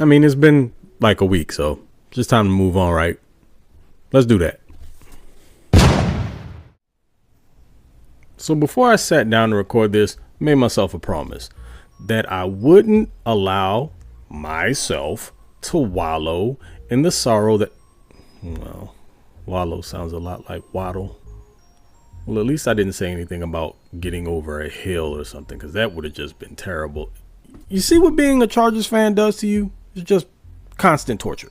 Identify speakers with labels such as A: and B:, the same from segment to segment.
A: I mean, it's been like a week, so just time to move on, right? Let's do that. So before I sat down to record this, I made myself a promise that I wouldn't allow myself to wallow in the sorrow that, well, wallow sounds a lot like waddle. Well, at least I didn't say anything about getting over a hill or something, because that would have just been terrible. You see what being a Chargers fan does to you? It's just constant torture.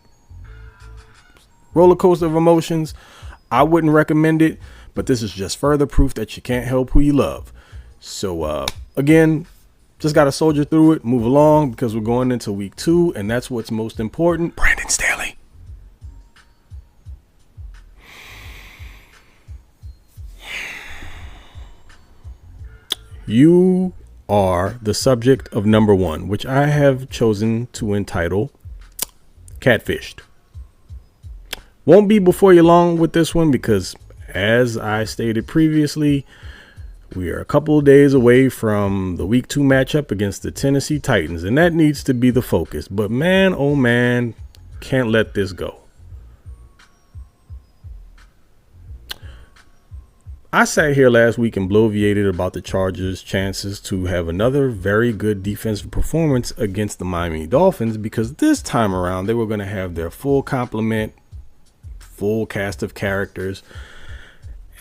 A: Roller coaster of emotions. I wouldn't recommend it, but this is just further proof that you can't help who you love. So, again, just got to soldier through it, move along, because we're going into week 2, and that's what's most important. Brandon Stanley. You are the subject of number 1, which I have chosen to entitle Catfished. Won't be before you long with this one because, as I stated previously, we are a couple of days away from the week 2 matchup against the Tennessee Titans, and that needs to be the focus. But man, oh man, can't let this go. I sat here last week and bloviated about the Chargers' chances to have another very good defensive performance against the Miami Dolphins, because this time around they were going to have their full complement, full cast of characters.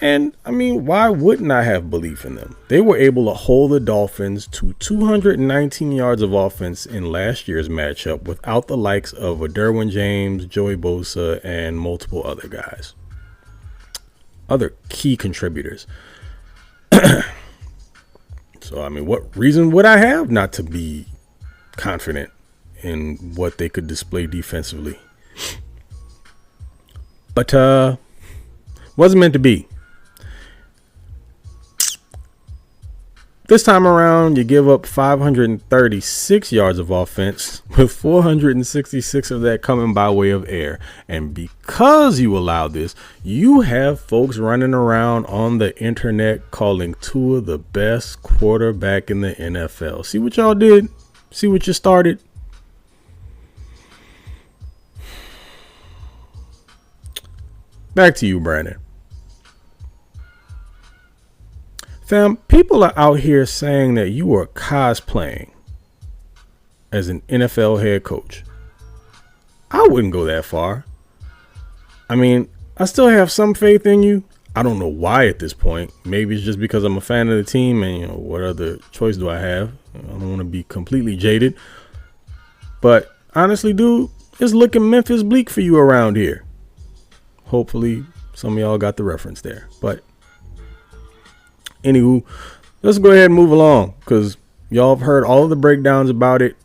A: And I mean, why wouldn't I have belief in them? They were able to hold the Dolphins to 219 yards of offense in last year's matchup without the likes of a Derwin James, Joey Bosa, and multiple other guys. Other key contributors. So, I mean, what reason would I have not to be confident in what they could display defensively? But wasn't meant to be. This time around, you give up 536 yards of offense, with 466 of that coming by way of air. And because you allow this, you have folks running around on the internet calling Tua the best quarterback in the NFL. See what y'all did? See what you started? Back to you, Brandon. Fam, people are out here saying that you are cosplaying as an NFL head coach. I wouldn't go that far. I mean, I still have some faith in you. I don't know why at this point. Maybe it's just because I'm a fan of the team and, you know, what other choice do I have? I don't want to be completely jaded. But honestly, dude, it's looking Memphis bleak for you around here. Hopefully some of y'all got the reference there. But anywho, let's go ahead and move along, because y'all have heard all of the breakdowns about it,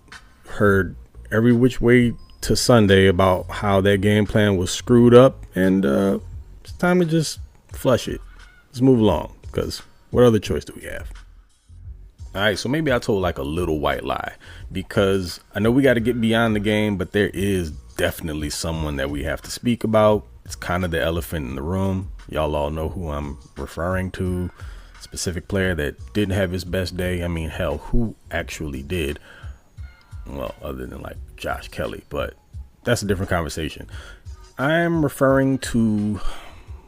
A: heard every which way to Sunday about how that game plan was screwed up, and it's time to just flush it. Let's move along, because what other choice do we have? All right, so maybe I told like a little white lie, because I know we got to get beyond the game, but there is definitely someone that we have to speak about. It's kind of the elephant in the room. Y'all all know who I'm referring to. Specific player that didn't have his best day. I mean, hell, who actually did? Well, other than like Josh Kelly, but that's a different conversation. I'm referring to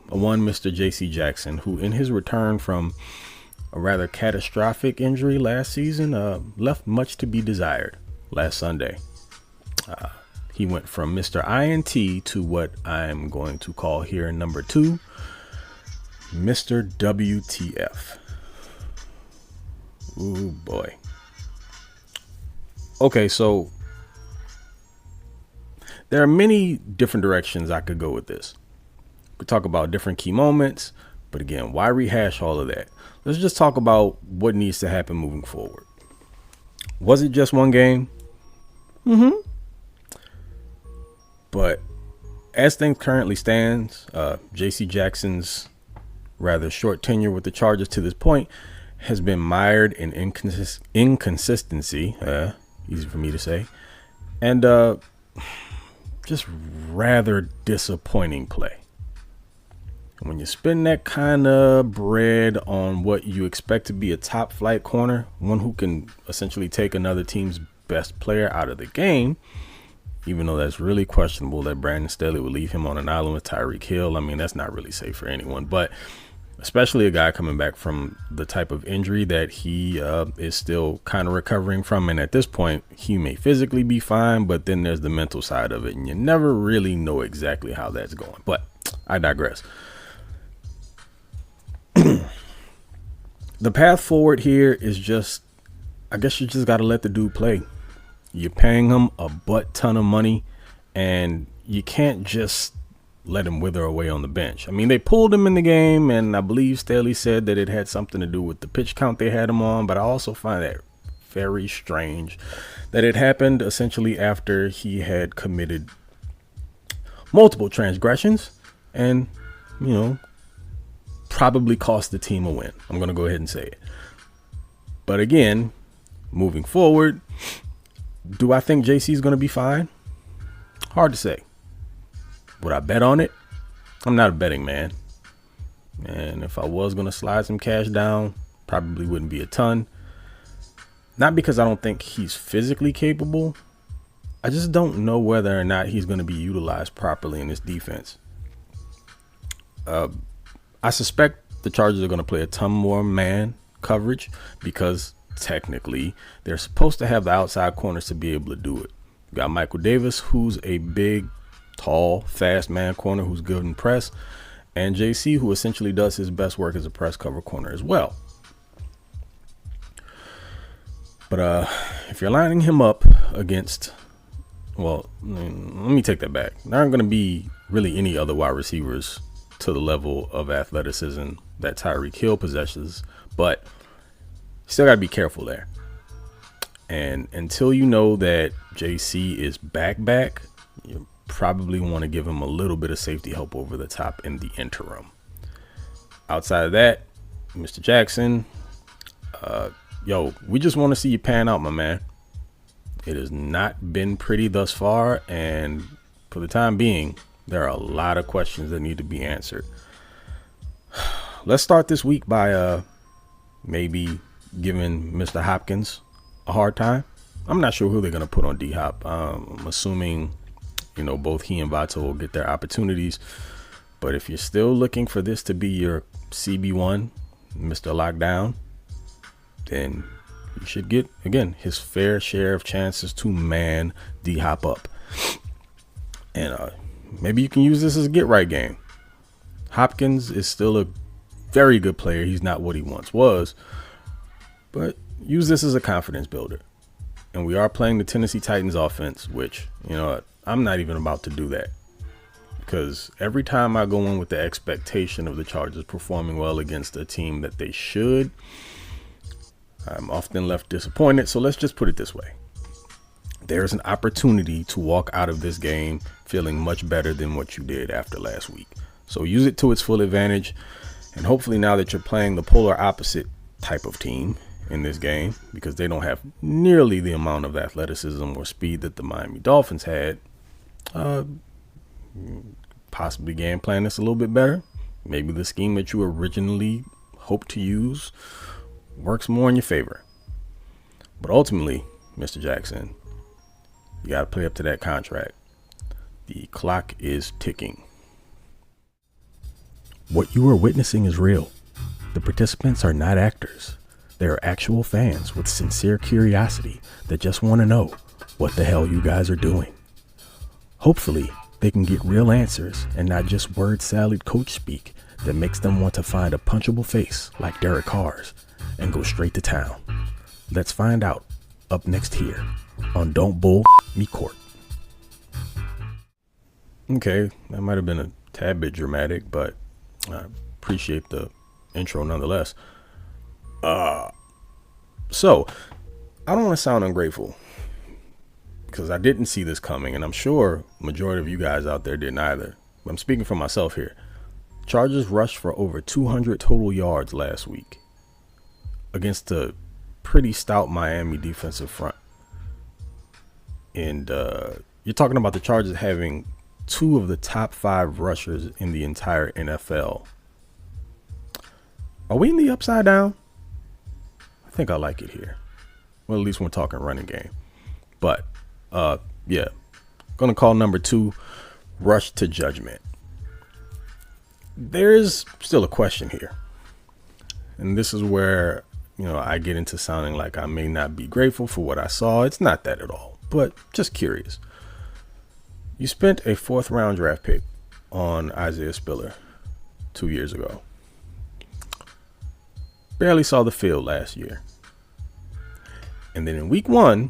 A: one Mr. J.C. Jackson, who in his return from a rather catastrophic injury last season left much to be desired last Sunday. He went from Mr. INT to what I'm going to call here number 2, Mr. WTF. Ooh, boy. Okay, so there are many different directions I could go with this. We could talk about different key moments, but again, why rehash all of that? Let's just talk about what needs to happen moving forward. Was it just one game? Mm-hmm. But as things currently stands, J.C. Jackson's rather short tenure with the Chargers to this point has been mired in inconsistency, easy for me to say, and just rather disappointing play. When you spend that kind of bread on what you expect to be a top flight corner, one who can essentially take another team's best player out of the game, even though that's really questionable that Brandon Staley would leave him on an island with Tyreek Hill. I mean, that's not really safe for anyone, but especially a guy coming back from the type of injury that he is still kind of recovering from. And at this point, he may physically be fine, but then there's the mental side of it, and you never really know exactly how that's going. But I digress. The path forward here is just, I guess you just got to let the dude play. You're paying him a butt ton of money, and you can't just let him wither away on the bench. I mean, they pulled him in the game, and I believe Staley said that it had something to do with the pitch count they had him on, but I also find that very strange that it happened essentially after he had committed multiple transgressions and, you know, probably cost the team a win. I'm going to go ahead and say it. But again, moving forward, do I think JC is going to be fine? Hard to say. Would I bet on it? I'm not a betting man. And if I was going to slide some cash down, probably wouldn't be a ton. Not because I don't think he's physically capable. I just don't know whether or not he's going to be utilized properly in this defense. I suspect the Chargers are going to play a ton more man coverage because technically they're supposed to have the outside corners to be able to do it. You got Michael Davis, who's a big, tall, fast man corner who's good in press, and JC, who essentially does his best work as a press cover corner as well. But if you're lining him up against, well, let me take that back. There aren't going to be really any other wide receivers to the level of athleticism that Tyreek Hill possesses, but you still got to be careful there. And until you know that JC is back, you probably want to give him a little bit of safety help over the top in the interim. Outside of that, Mr. Jackson, we just want to see you pan out, my man. It has not been pretty thus far, and for the time being, there are a lot of questions that need to be answered. Let's start this week by maybe giving Mr. Hopkins a hard time. I'm not sure who they're going to put on D-Hop. I'm assuming, both he and Vato will get their opportunities. But if you're still looking for this to be your CB1, Mr. Lockdown, then you should get, again, his fair share of chances to man D-Hop up. And maybe you can use this as a get-right game. Hopkins is still a very good player. He's not what he once was. But use this as a confidence builder. And we are playing the Tennessee Titans offense, which, I'm not even about to do that. Because every time I go in with the expectation of the Chargers performing well against a team that they should, I'm often left disappointed. So let's just put it this way. There's an opportunity to walk out of this game feeling much better than what you did after last week. So use it to its full advantage. And hopefully now that you're playing the polar opposite type of team in this game, because they don't have nearly the amount of athleticism or speed that the Miami Dolphins had, possibly game plan this a little bit better. Maybe the scheme that you originally hoped to use works more in your favor. But ultimately, Mr. Jackson, you got to play up to that contract. The clock is ticking. What you are witnessing is real. The participants are not actors. They are actual fans with sincere curiosity that just want to know what the hell you guys are doing. Hopefully, they can get real answers and not just word salad coach speak that makes them want to find a punchable face like Derek Carr's and go straight to town. Let's find out up next here on Don't Bull Me Court. Okay, that might have been a tad bit dramatic, but I appreciate the intro nonetheless. So I don't want to sound ungrateful because I didn't see this coming, and I'm sure majority of you guys out there didn't either. But I'm speaking for myself here. Chargers rushed for over 200 total yards last week against a pretty stout Miami defensive front. And you're talking about the Chargers having two of the top 5 rushers in the entire NFL. Are we in the upside down? I think I like it here. Well, at least we're talking running game. But, yeah, Going to call number 2 rush to judgment. There's still a question here. And this is where, I get into sounding like I may not be grateful for what I saw. It's not that at all, but just curious. You spent a 4th round draft pick on Isaiah Spiller 2 years ago. Barely saw the field last year. And then in week 1,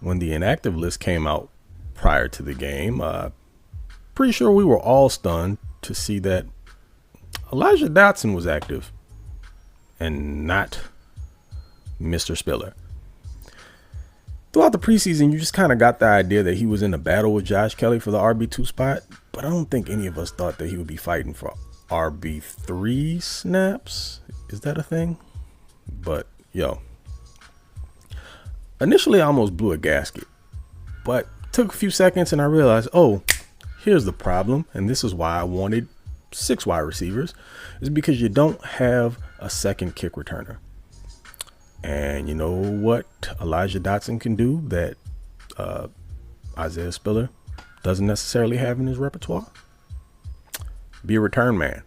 A: when the inactive list came out prior to the game, pretty sure we were all stunned to see that Elijah Dodson was active and not Mr. Spiller. Throughout the preseason, you just kind of got the idea that he was in a battle with Josh Kelly for the RB2 spot, but I don't think any of us thought that he would be fighting for RB3 snaps. Is that a thing? But, initially I almost blew a gasket, but took a few seconds and I realized, here's the problem, and this is why I wanted 6 wide receivers, is because you don't have a second kick returner. And you know what Elijah Dodson can do that Isaiah Spiller doesn't necessarily have in his repertoire? Be a return man.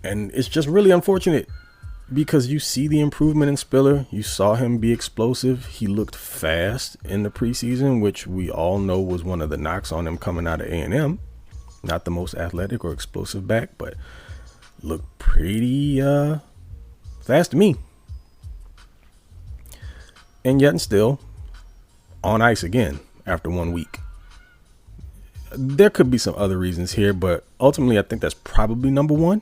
A: And it's just really unfortunate because you see the improvement in Spiller. You saw him be explosive. He looked fast in the preseason, which we all know was one of the knocks on him coming out of A&M. Not the most athletic or explosive back, but looked pretty fast to me. And yet and still on ice again after 1 week. There could be some other reasons here, but ultimately I think that's probably number 1.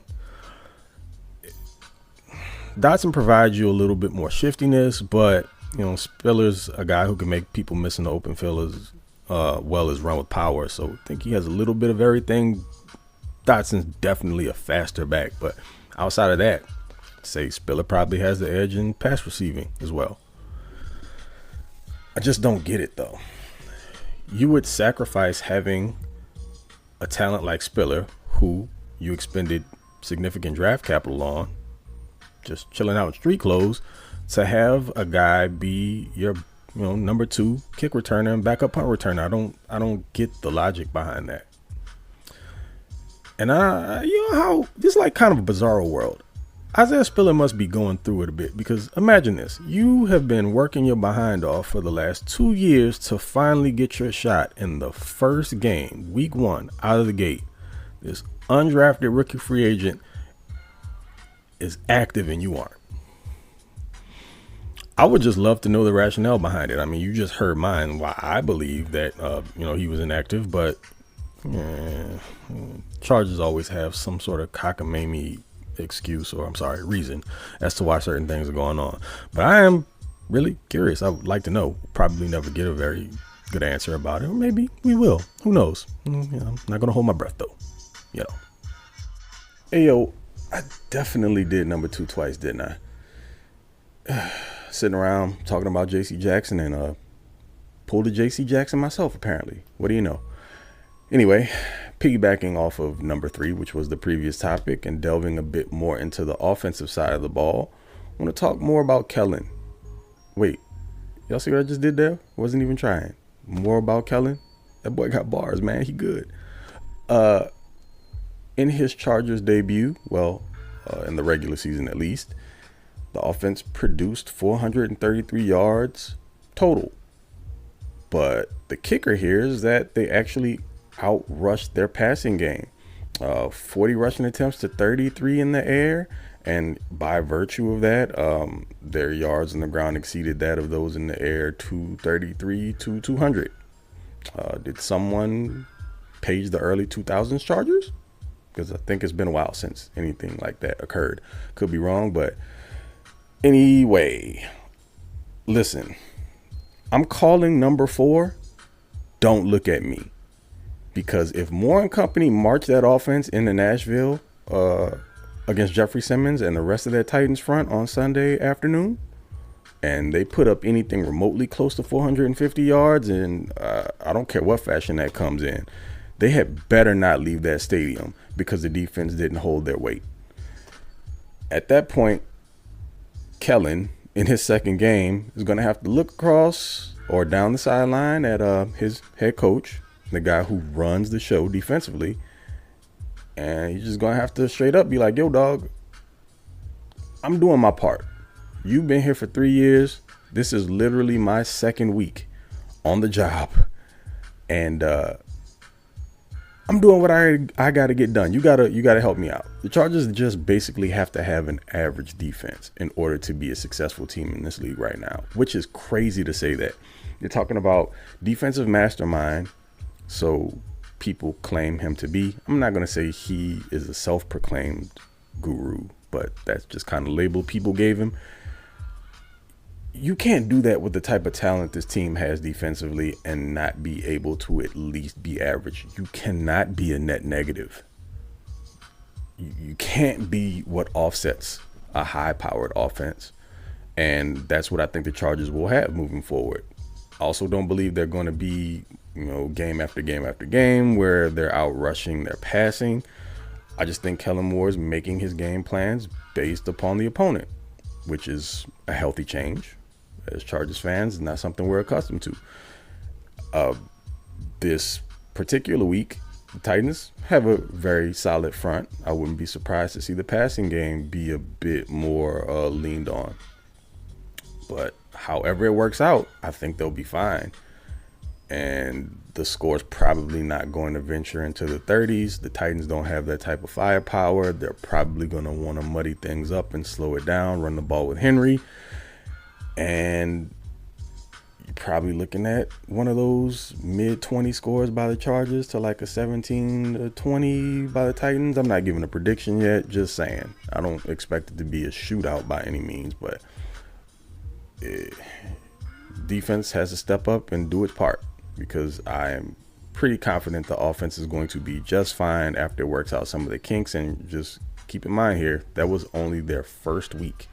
A: Dodson provides you a little bit more shiftiness, but Spiller's a guy who can make people miss in the open field as well as run with power. So I think he has a little bit of everything. Dodson's definitely a faster back, but outside of that, say Spiller probably has the edge in pass receiving as well. I just don't get it though. You would sacrifice having a talent like Spiller, who you expended significant draft capital on, just chilling out in street clothes, to have a guy be your number 2 kick returner and backup punt returner. I don't get the logic behind that. And how this is like kind of a bizarro world. Isaiah Spiller must be going through it a bit, because imagine this. You have been working your behind off for the last 2 years to finally get your shot in the first game, week 1, out of the gate. This undrafted rookie free agent is active and you aren't. I would just love to know the rationale behind it. I mean, you just heard mine, why I believe that, he was inactive, but Chargers always have some sort of cockamamie excuse, or reason as to why certain things are going on. But I am really curious. I would like to know. Probably never get a very good answer about it, or maybe we will. Who knows? I'm not gonna hold my breath though. Hey yo, I definitely did number 2 twice, didn't I? Sitting around talking about JC Jackson and pulled a JC Jackson myself apparently. What do you know? Anyway, piggybacking off of number 3, which was the previous topic, and delving a bit more into the offensive side of the ball, I want to talk more about Kellen. Wait, y'all see what I just did there? Wasn't even trying. More about Kellen? That boy got bars, man. He good. In his Chargers debut, in the regular season at least, the offense produced 433 yards total. But the kicker here is that they actually outrushed their passing game. 40 rushing attempts to 33 in the air, and by virtue of that, their yards on the ground exceeded that of those in the air, 233 to 200. Did someone page the early 2000s Chargers? Because I think it's been a while since anything like that occurred. Could be wrong, but anyway, listen, I'm calling number 4. Don't look at me. Because if Moore and company march that offense into Nashville against Jeffrey Simmons and the rest of that Titans front on Sunday afternoon, and they put up anything remotely close to 450 yards, and I don't care what fashion that comes in, they had better not leave that stadium because the defense didn't hold their weight. At that point, Kellen, in his second game, is going to have to look across or down the sideline at his head coach, the guy who runs the show defensively, and he's just gonna have to straight up be like, yo, dog, I'm doing my part. You've been here for 3 years. This is literally my second week on the job, and I'm doing what I got to get done. You gotta help me out. The Chargers just basically have to have an average defense in order to be a successful team in this league right now, which is crazy to say that. You're talking about defensive mastermind, so people claim him to be. I'm not gonna say he is a self-proclaimed guru, but that's just kind of label people gave him. You can't do that with the type of talent this team has defensively and not be able to at least be average. You cannot be a net negative. You can't be what offsets a high-powered offense. And that's what I think the Chargers will have moving forward. I also don't believe they're going to be, game after game after game where they're out rushing their passing. I just think Kellen Moore is making his game plans based upon the opponent, which is a healthy change. As Chargers fans, not something we're accustomed to. This particular week, the Titans have a very solid front. I wouldn't be surprised to see the passing game be a bit more leaned on. But however it works out, I think they'll be fine. And the score's probably not going to venture into the 30s. The Titans don't have that type of firepower. They're probably going to want to muddy things up and slow it down, run the ball with Henry. And you're probably looking at one of those mid-20 scores by the Chargers to like a 17-20 by the Titans. I'm not giving a prediction yet, just saying. I don't expect it to be a shootout by any means, but defense has to step up and do its part, because I am pretty confident the offense is going to be just fine after it works out some of the kinks. And just keep in mind here, that was only their first week,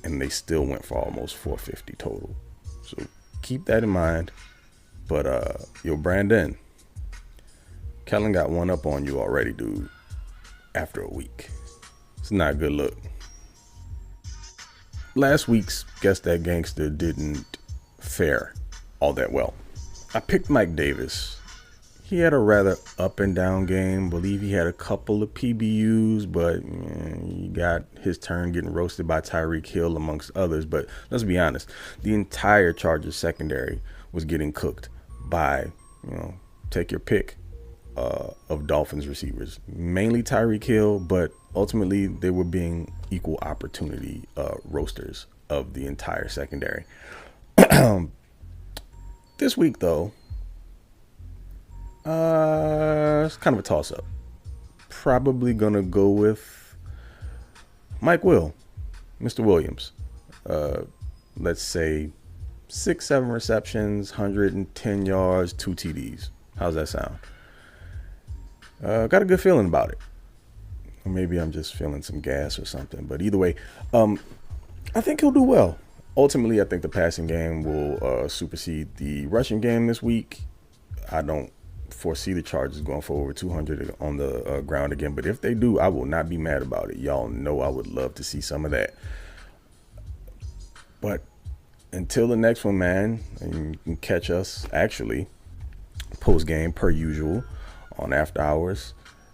A: and they still went for almost 450 total. So keep that in mind. But Brandon, Kellen got one up on you already, dude, after a week. It's not a good look. Last week's Guess That Gangster didn't fare all that well. I picked Mike Davis. He had a rather up and down game. Believe he had a couple of PBUs, but he got his turn getting roasted by Tyreek Hill amongst others. But let's be honest, the entire Chargers secondary was getting cooked by, take your pick of Dolphins receivers, mainly Tyreek Hill, but ultimately they were being equal opportunity roasters of the entire secondary. This week, though, it's kind of a toss-up. Probably going to go with Mr. Williams. Let's say 6-7 receptions, 110 yards, 2 TDs. How's that sound? Got a good feeling about it. Or maybe I'm just feeling some gas or something. But either way, I think he'll do well. Ultimately, I think the passing game will supersede the rushing game this week. I don't foresee the Chargers going for over 200 on the ground again. But if they do, I will not be mad about it. Y'all know I would love to see some of that. But until the next one, man, and you can catch us actually post-game per usual on After Hours,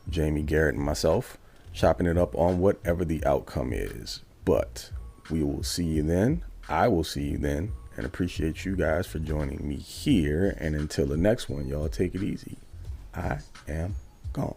A: Jamie, Garrett, and myself, chopping it up on whatever the outcome is. But we will see you then. I will see you then, and appreciate you guys for joining me here. And until the next one, y'all take it easy. I am gone.